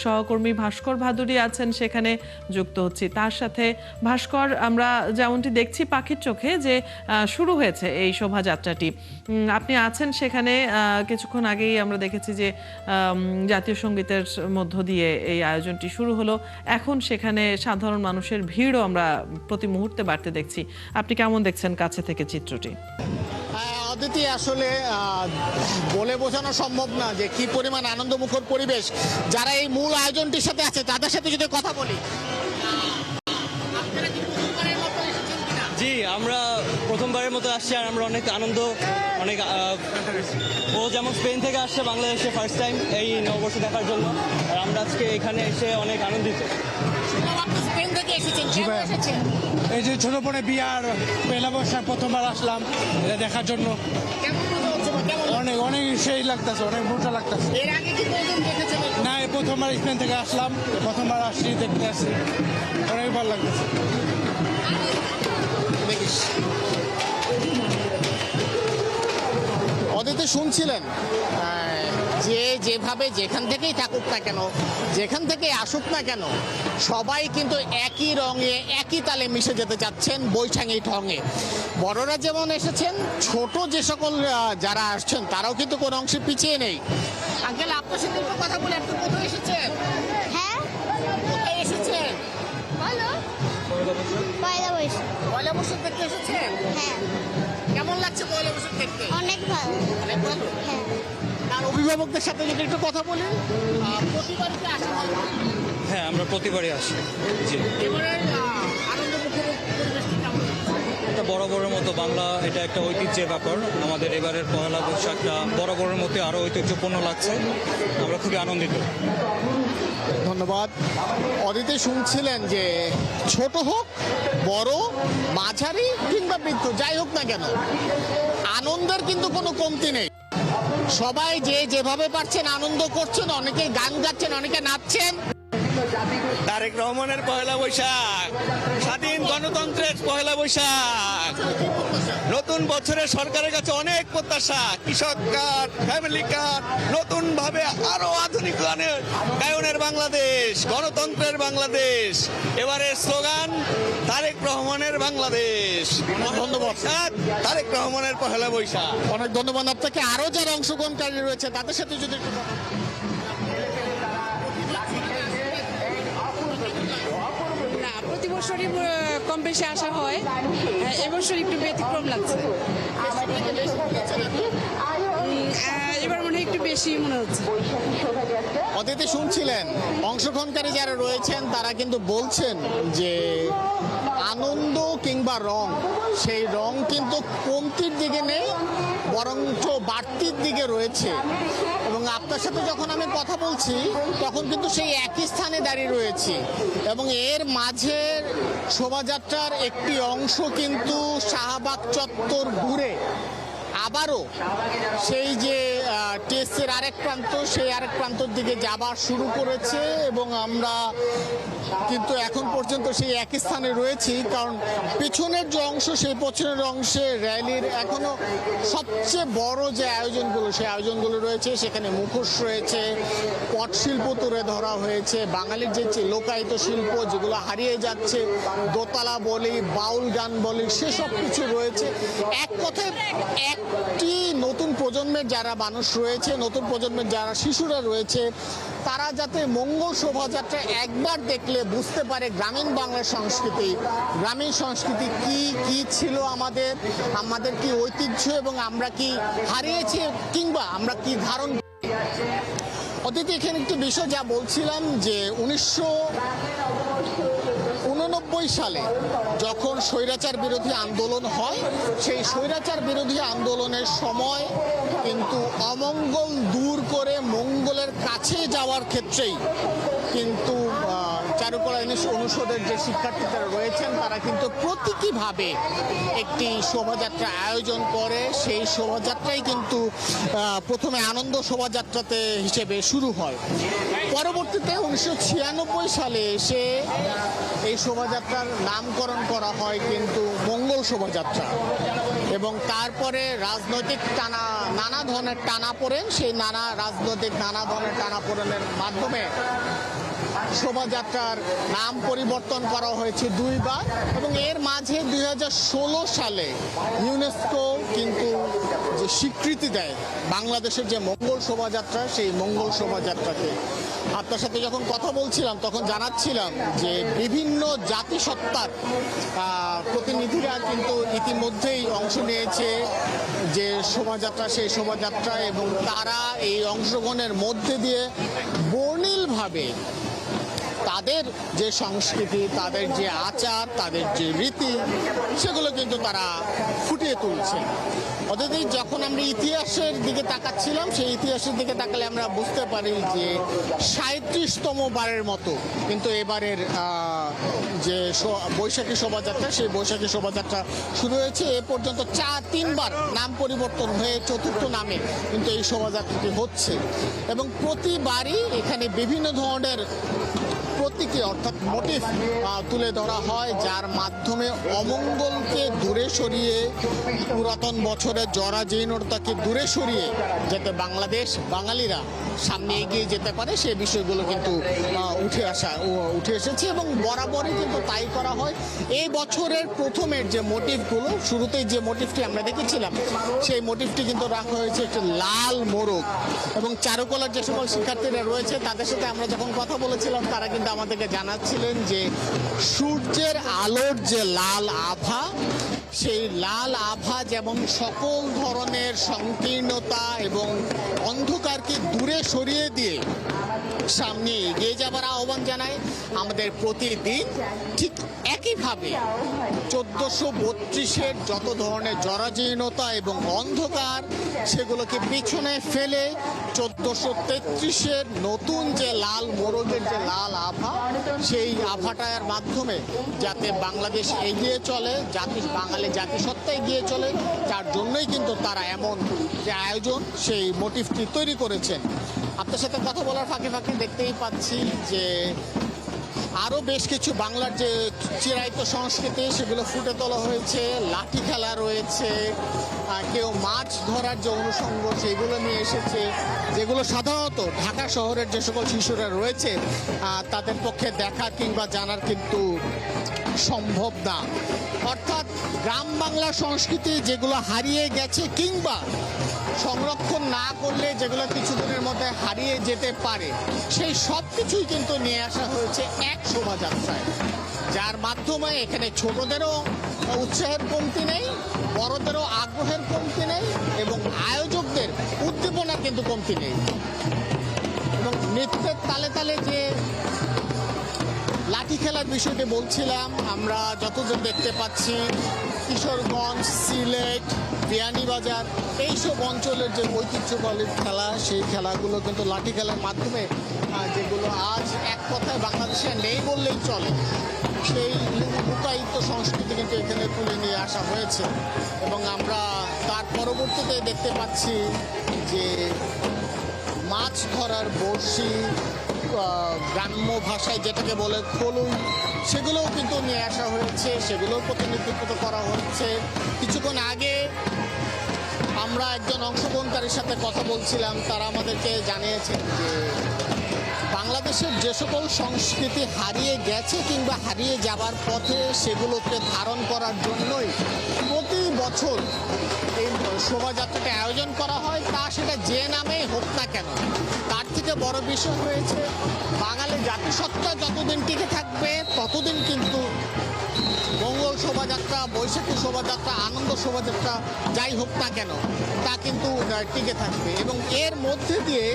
সহকর্মী ভাস্কর ভাদুরী আছেন, সেখানে যুক্ত হচ্ছি তার সাথে। ভাস্কর, আমরা যেমনটি দেখছি পাখির চোখে যে শুরু হয়েছে এই শোভাযাত্রাটি, আপনি আছেন সেখানে। কিছুক্ষণ আগেই আমরা দেখেছি যে জাতীয় সঙ্গীতের মধ্য দিয়ে এই আয়োজনটি শুরু হলো। এখন সেখানে সাধারণ মানুষের ভিড়ও আমরা প্রতি মুহূর্তে বাড়তে দেখছি। আপনি কেমন দেখছেন কাছে থেকে চিত্রটি? অদিতি, আসলে বলে বোঝানো সম্ভব না যে কি পরিমাণ আনন্দমুখর পরিবেশ। যারা এই মূল আয়োজনটির সাথে আছে তাদের সাথে যদি কথা বলি। জি, আমরা প্রথমবারের মতো আসছি আর আমরা অনেক আনন্দ, অনেক ও যেমন স্পেন থেকে আসছে বাংলাদেশে ফার্স্ট টাইম এই নববর্ষ দেখার জন্য, আর আমরা আজকে এখানে এসে অনেক আনন্দিত। এই যে ছোট বোনের বিয়ার পয়লা বৈশাখ প্রথমবার আসলাম এটা দেখার জন্য। অনেক অনেক সেই লাগতেছে, অনেক মজা লাগতেছে। না, এই প্রথমবার স্পেন থেকে আসলাম, প্রথমবার আসছি, দেখতে আসছি, অনেক ভালো লাগতেছে। অদিতি, শুনছিলেন যে যেভাবে যেখান থেকেই থাকুক না কেন, যেখান থেকে আসুক না কেন, সবাই কিন্তু একই রঙে একই তালে মিশে যেতে চাচ্ছেন বৈশাখী ঢঙে। বড়রা যেমন এসেছেন, ছোট যে সকল যারা আসছেন তারাও কিন্তু কোনো অংশে পিছিয়ে নেই। আঙ্কেল, আপনার সাথে একটু কথা বলে, আপনি কোথায় এসেছেন? হ্যাঁ, কোথায় এসেছেন? বলো। পয়লা বৈশাখ। পয়লা বৈশাখ দেখতে এসেছেন? হ্যাঁ, কেমন লাগছে পয়লা বৈশাখ দেখতে? অনেক ভালো। অনেক ভালো। হ্যাঁ, আর অভিভাবকদের সাথে যদি একটু কথা বলেন, প্রতিবার কি আসা হয়? হ্যাঁ, আমরা প্রতিবারই আসি। জি, এবারে আনন্দমুখর পরিবেশটা কেমন? একটা বরাবরের মতো বাংলা, এটা একটা ঐতিহ্যের ব্যাপার। আমাদের এবারের পয়লা বৈশাখটা বরাবরের মতো আরও ঐতিহ্যপূর্ণ লাগছে, আমরা খুবই আনন্দিত। ধন্যবাদ। অদিতি, শুনছিলেন যে ছোট হোক, বড়, মাঝারি কিংবা বৃদ্ধ, যাই হোক না কেন, আনন্দের কিন্তু কোনো কমতি নেই। সবাই যে যেভাবে পারছেন আনন্দ করছেন, অনেকে গান গাচ্ছেন, অনেকে নাচছেন। তারেক রহমানের পয়লা বৈশাখ, স্বাধীন গণতন্ত্রের পয়লা বৈশাখ, নতুন বছরের সরকারের কাছে অনেক প্রত্যাশা। কৃষক কার্ড, ফ্যামিলি কার্ড, নতুন ভাবে আরো আধুনিক গায়নের বাংলাদেশ, গণতন্ত্রের বাংলাদেশ। এবারের স্লোগান তারেক রহমানের বাংলাদেশ। ধন্যবাদ। তারেক রহমানের পয়লা বৈশাখ। অনেক ধন্যবাদ আপনাকে। আরো যারা অংশগ্রহণকারী রয়েছে তাদের সাথে যদি একটু কথা বলি। না, প্রতি বছরই কম বেশি আসা হয়, এবছর একটু ব্যতিক্রম লাগছে। এবার মনে হয় একটু বেশি মনে হচ্ছে। অদিতি, শুনছিলেন অংশগ্রহণকারী যারা রয়েছেন তারা কিন্তু বলছেন যে আনন্দ কিংবা রং, সেই রং কিন্তু কমতির দিকে নেই, বরঞ্চ বাড়তির দিকে রয়েছে। এবং আপনার সাথে যখন আমি কথা বলছি তখন কিন্তু সেই একই স্থানে দাঁড়িয়ে রয়েছি, এবং এর মাঝের শোভাযাত্রার একটি অংশ কিন্তু শাহবাগ চত্বর ঘুরে আবারও সেই যে টেস্টের আরেক প্রান্ত, সেই আরেক প্রান্তর দিকে যাবার শুরু করেছে। এবং আমরা কিন্তু এখন পর্যন্ত সেই একই স্থানে রয়েছি, কারণ পিছনের যে অংশ, সেই পেছনের অংশে র্যালির এখনো সবচেয়ে বড় যে আয়োজনগুলো, সেই আয়োজনগুলো রয়েছে। সেখানে মুখোশ রয়েছে, পটশিল্প তুলে ধরা হয়েছে, বাঙালির যে লোকায়িত শিল্প যেগুলো হারিয়ে যাচ্ছে, দোতলা বলি, বাউল গান বলি, সেসব কিছু রয়েছে। এক কথায় একটি নতুন প্রজন্মের যারা মানুষ রয়েছে, নতুন প্রজন্মের যারা শিশুরা রয়েছে, তারা যাতে মঙ্গল শোভাযাত্রা একবার দেখলে বুঝতে পারে গ্রামীণ বাংলার সংস্কৃতি, গ্রামীণ সংস্কৃতি কি কি ছিল, আমাদের কি ঐতিহ্য, এবং আমরা কি হারিয়েছি কিংবা আমরা কি ধারণ। অতীতে এখানে একটি বিষয় যা বলছিলাম যে 1989 সালে যখন স্বৈরাচার বিরোধী আন্দোলন হয়, সেই স্বৈরাচার বিরোধী আন্দোলনের সময় কিন্তু অমঙ্গল দূর করে মঙ্গলের কাছে যাওয়ার ক্ষেত্রেই কিন্তু চারুকলা অনুষদের যে শিক্ষার্থীরা রয়েছেন তারা কিন্তু প্রতীকীভাবে একটি শোভাযাত্রা আয়োজন করে। সেই শোভাযাত্রাই কিন্তু প্রথমে আনন্দ শোভাযাত্রাতে হিসেবে শুরু হয়। পরবর্তীতে 1996 সালে এসে এই শোভাযাত্রার নামকরণ করা হয় কিন্তু মঙ্গল শোভাযাত্রা, এবং তারপরে রাজনৈতিক নানা ধরনের টানাপোড়েন, সেই রাজনৈতিক নানা ধরনের টানাপোড়েনের মাধ্যমে শোভাযাত্রার নাম পরিবর্তন করা হয়েছে 2 বার, এবং এর মাঝে 2016 সালে ইউনেস্কো কিন্তু যে স্বীকৃতি দেয় বাংলাদেশের যে মঙ্গল শোভাযাত্রা, সেই মঙ্গল শোভাযাত্রাকে। আপনার সাথে যখন কথা বলছিলাম তখন জানাচ্ছিলাম যে বিভিন্ন জাতিসত্তার প্রতিনিধিরা কিন্তু ইতিমধ্যেই অংশ নিয়েছে যে শোভাযাত্রা, সেই শোভাযাত্রা, এবং তারা এই অংশগ্রহণের মধ্যে দিয়ে বর্ণিলভাবে তাদের যে সংস্কৃতি, তাদের যে আচার, তাদের যে রীতি, সেগুলো কিন্তু তারা ফুটিয়ে তুলছে। অর্থাৎ যখন আমরা ইতিহাসের দিকে তাকাচ্ছিলাম, সেই ইতিহাসের দিকে তাকালে আমরা বুঝতে পারি যে 37তম বারের মতো কিন্তু এবারের যে বৈশাখী শোভাযাত্রা, সেই বৈশাখী শোভাযাত্রা শুরু হয়েছে। এ পর্যন্ত 3বার নাম পরিবর্তন হয়ে 4র্থ নামে কিন্তু এই শোভাযাত্রাটি হচ্ছে, এবং প্রতিবারই এখানে বিভিন্ন ধরনের প্রতীকী অর্থাৎ মোটিভ তুলে ধরা হয়, যার মাধ্যমে অমঙ্গলকে দূরে সরিয়ে, পুরাতন বছরের জরাজীর্ণতাকে দূরে সরিয়ে যাতে বাঙালিরা সামনে এগিয়ে যেতে পারে, সেই বিষয়গুলো কিন্তু উঠে এসেছে, এবং বরাবরই কিন্তু তাই করা হয়। এই বছরের প্রথমের যে মোটিভগুলো, শুরুতেই যে মোটিভটি আমরা দেখেছিলাম, সেই মোটিভটি কিন্তু রাখা হয়েছে একটি লাল মোরগ, এবং চারুকলার যে সকল শিক্ষার্থীরা রয়েছে তাদের সাথে আমরা যখন কথা বলেছিলাম তারা কিন্তু আমাদেরকে জানাচ্ছিলেন যে সূর্যের আলোর যে লাল আভা, সেই লাল আভা যেমন সকল ধরনের সংকীর্ণতা এবং অন্ধকারকে দূরে সরিয়ে দিয়ে সামনে এগিয়ে যাবার আহ্বান জানায়, আমাদের প্রতিদিন ঠিক একইভাবে 1432-এর যত ধরনের জরাজীর্ণতা এবং অন্ধকার, সেগুলোকে পিছনে ফেলে 1433-এর নতুন যে লাল মোরগের যে লাল আভা, সেই আভাটার মাধ্যমে যাতে বাংলাদেশ এগিয়ে চলে, বাঙালি জাতিসত্তা এগিয়ে চলে, তার জন্যই কিন্তু তারা এমন যে আয়োজন, সেই মোটিভটি তৈরি করেছেন। আপনার সাথে কথা বলার ফাঁকে ফাঁকে দেখতেই পাচ্ছি যে আরও বেশ কিছু বাংলার যে চিরায়ত সংস্কৃতি, সেগুলো ফুটে তোলা হয়েছে। লাঠি খেলা রয়েছে, কেউ মাছ ধরার যে অনুষঙ্গ সেগুলো নিয়ে এসেছে, যেগুলো সাধারণত ঢাকা শহরের যে সকল শিশুরা রয়েছে তাদের পক্ষে দেখা কিংবা জানার কিন্তু সম্ভব না। অর্থাৎ গ্রাম বাংলার সংস্কৃতি যেগুলো হারিয়ে গেছে কিংবা সংরক্ষণ না করলে যেগুলো কিছুদিনের মধ্যে হারিয়ে যেতে পারে, সেই সব কিছুই কিন্তু নিয়ে আসা হয়েছে এক শোভাযাত্রায়, যার মাধ্যমে এখানে ছোটদেরও উৎসাহের কমতি নেই, বড়দেরও আগ্রহের কমতি নেই, এবং আয়োজকদের উদ্দীপনার কিন্তু কমতি নেই। এবং নৃত্যের তালে তালে যে লাঠি খেলার বিষয়টি বলছিলাম, আমরা যতদূর দেখতে পাচ্ছি কিশোরগঞ্জ, সিলেট, বিয়ানীবাজার, এইসব অঞ্চলের যে ঐতিহ্যবাহী খেলা, সেই খেলাগুলো কিন্তু লাঠি খেলার মাধ্যমে, যেগুলো আজ এক কথায় বাংলাদেশে নেই বললেই চলে, সেই লুকায়িত সংস্কৃতি কিন্তু এখানে তুলে নিয়ে আসা হয়েছে। এবং আমরা তার পরবর্তীতে দেখতে পাচ্ছি যে মাছ ধরার বড়শি, গ্রাম্য ভাষায় যেটাকে বলে খোলুই, সেগুলোও কিন্তু নিয়ে আসা হয়েছে, সেগুলোও প্রতিনিধিত্ব করা হচ্ছে। কিছুক্ষণ আগে আমরা একজন অংশগ্রহণকারীর সাথে কথা বলছিলাম, তারা আমাদেরকে জানিয়েছেন যে বাংলাদেশের যে সকল সংস্কৃতি হারিয়ে গেছে কিংবা হারিয়ে যাবার পথে, সেগুলোকে ধারণ করার জন্যই প্রতি বছর এই শোভাযাত্রাটি আয়োজন করা হয়, তা সেটা যে নামেই হোক না কেন। তার থেকে বড় বিষয় হয়েছে বাঙালি জাতিসত্তা যতদিন টিকে থাকবে ততদিন কিন্তু মঙ্গল শোভাযাত্রা, বৈশাখী শোভাযাত্রা, আনন্দ শোভাযাত্রা যাই হোক না কেন, তা কিন্তু টিকে থাকবে। এবং এর মধ্যে দিয়ে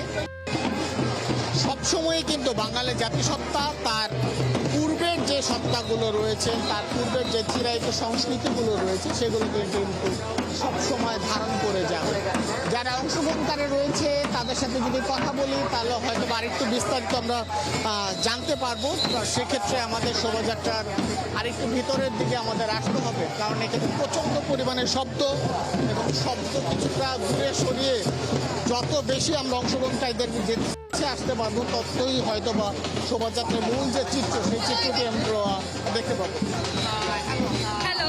সবসময় কিন্তু বাঙালি জাতিসত্তা তার পূর্বের যে সত্তাগুলো রয়েছে, তার পূর্বের যে চিরায়ত সংস্কৃতিগুলো রয়েছে, সেগুলো কিন্তু সবসময় ধারণ করে যাবে। যারা অংশগ্রহণকারী রয়েছে তাদের সাথে যদি কথা বলি তাহলে হয়তো আরেকটু বিস্তারিত আমরা জানতে পারবো। সেক্ষেত্রে আমাদের শোভাযাত্রার আরেকটু ভিতরের দিকে আমাদের আসতে হবে, কারণ এখানে প্রচণ্ড পরিমাণে শব্দ এবং শব্দ কিছুটা দূরে সরিয়ে যত বেশি আমরা অংশগ্রহণকারীদেরকে যেতে আসতে পারবো ততই হয়তো বা শোভাযাত্রার মূল যে চিত্র সেই চিত্রটি আমরা দেখতে পাবো। হ্যালো,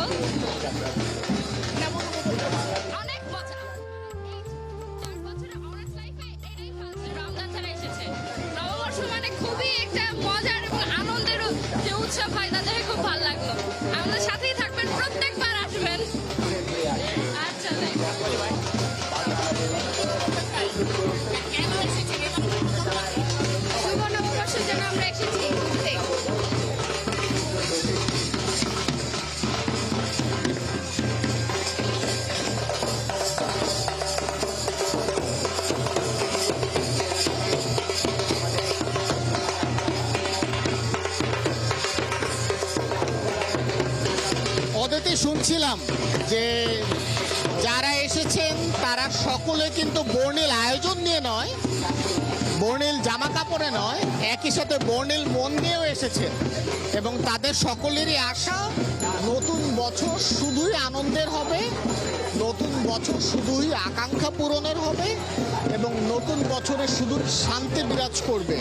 অনেক মজা। এই 4 বছরের অনার্স লাইফে এটাই ফার্স্ট রমজান ছাড়া এসেছে। নববর্ষ মানে খুবই একটা মজার এবং আনন্দের যে উৎসব হয় তাদের খুব ভালো লাগলো। আমাদের সাথেই থাকবেন, প্রত্যেকবার আসবেন। আচ্ছা, শুভ নববর্ষের জন্য আমরা এসেছি ঘুরতে। অদিতি, শুনছিলাম যে যারা এসেছেন তারা সকলে কিন্তু বর্ণিল আয়োজন নিয়ে নয়, বর্ণিল জামা কাপড়ে নয়, একই সাথে বর্ণিল মন নিয়েও এসেছেন এবং তাদের সকলেরই আশা নতুন বছর শুধুই আনন্দের হবে, নতুন বছর শুধুই আকাঙ্ক্ষা পূরণের হবে এবং নতুন বছরে শুধু শান্তি বিরাজ করবে।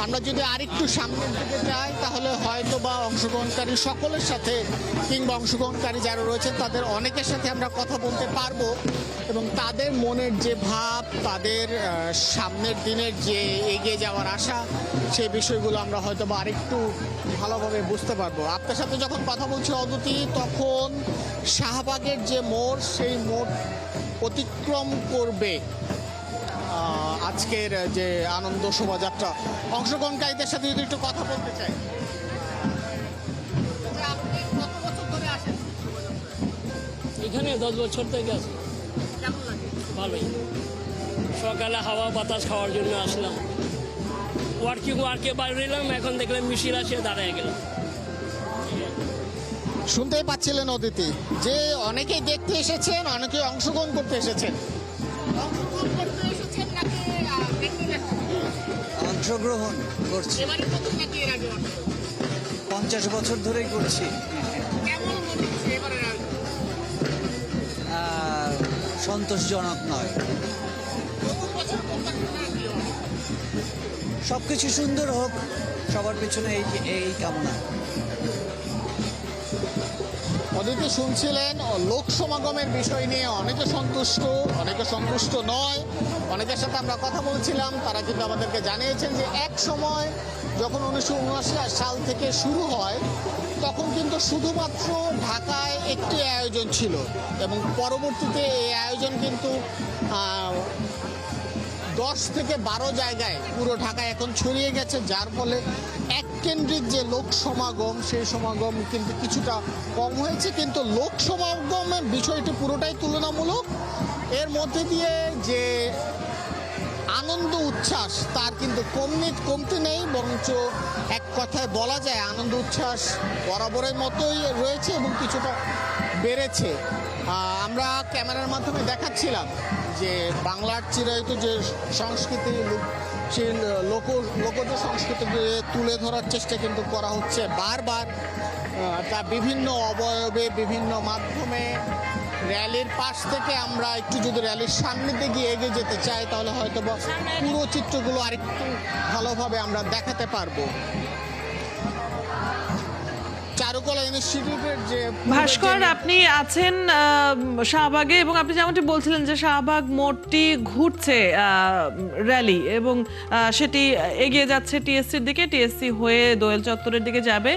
আমরা যদি আরেকটু সামনের দিকে যাই তাহলে হয়তো বা অংশগ্রহণকারী সকলের সাথে কিংবা অংশগ্রহণকারী যারা রয়েছেন তাদের অনেকের সাথে আমরা কথা বলতে পারবো এবং তাদের মনের যে ভাব, তাদের সামনের দিনের যে এগিয়ে যাওয়ার আশা, সেই বিষয়গুলো আমরা হয়তো বা আরেকটু ভালোভাবে বুঝতে পারবো। আপনার সাথে যখন কথা বলছি অদিতি, তখন শাহবাগের যে মোড় সেই মোড় অতিক্রম করবে আজকের যে আনন্দ শোভাযাত্রা। অংশগ্রহণকারীদের সাথে যদি একটু কথা বলতে চাই, আপনি কত বছর ধরে আসেন এখানে? 10 বছর থেকে আছি। কেমন লাগে? ভালোই। সকালে হাওয়া বাতাস খাওয়ার জন্য আসলাম, ওয়ার্কে বাইরে এলাম, এখন দেখলাম মিছিল আসে, দাঁড়ায় গেলাম। শুনতেই পাচ্ছিলেন অদিতি যে অনেকেই দেখতে এসেছেন, অনেকে অংশগ্রহণ করতে এসেছেন। অংশগ্রহণ করতে এসেছেন নাকি দেখতে এসেছেন? অংশগ্রহণ করছি, এবারে প্রথম নাকি এর আগে? 50 বছর ধরেই করছি। কেমন মনে হচ্ছে এবারের আয়োজন? সন্তোষজনক নয়, নতুন বছর কোনটা কোনটা প্রিয়? সবকিছু সুন্দর হোক, সবার পিছনে এই কামনা। অদিতি, শুনছিলেন লোক সমাগমের বিষয় নিয়ে অনেকে সন্তুষ্ট, অনেকে সন্তুষ্ট নয়। অনেকের সাথে আমরা কথা বলছিলাম, তারা কিন্তু আমাদেরকে জানিয়েছেন যে এক সময় যখন 1979 সাল থেকে শুরু হয় তখন কিন্তু শুধুমাত্র ঢাকায় একটি আয়োজন ছিল এবং পরবর্তীতে এই আয়োজন কিন্তু 10 থেকে 12 জায়গায় পুরো ঢাকায় এখন ছড়িয়ে গেছে, যার ফলে এক কেন্দ্রিক যে লোক সমাগম সেই সমাগম কিন্তু কিছুটা কম হয়েছে। কিন্তু লোক সমাগমের বিষয়টি পুরোটাই তুলনামূলক, এর মধ্যে দিয়ে যে আনন্দ উচ্ছ্বাস তার কিন্তু কমতি নেই, বরঞ্চ এক কথায় বলা যায় আনন্দ উচ্ছ্বাস বরাবরের মতোই রয়েছে এবং কিছুটা বেড়েছে। আমরা ক্যামেরার মাধ্যমে দেখাচ্ছিলাম যে বাংলার চিরায়ত যে সংস্কৃতি, সেই লোকজ সংস্কৃতিকে তুলে ধরার চেষ্টা কিন্তু করা হচ্ছে বারবার, তা বিভিন্ন অবয়বে বিভিন্ন মাধ্যমে। র্যালির পাশ থেকে আমরা একটু যদি র্যালির সামনের দিকে এগিয়ে যেতে চাই তাহলে হয়তো পুরো চিত্রগুলো আরেকটু ভালোভাবে আমরা দেখাতে পারবো। চারুকলা ইনস্টিটিউটের যে ভাস্কর, আপনি আছেন শাহবাগে এবং আপনি যেমনটি বলছিলেন যে শাহবাগ মোড়টি ঘুরছে র্যালি এবং সেটি এগিয়ে যাচ্ছে টিএসসির দিকে, টিএসসি হয়ে দোয়েল চত্বরের দিকে যাবে।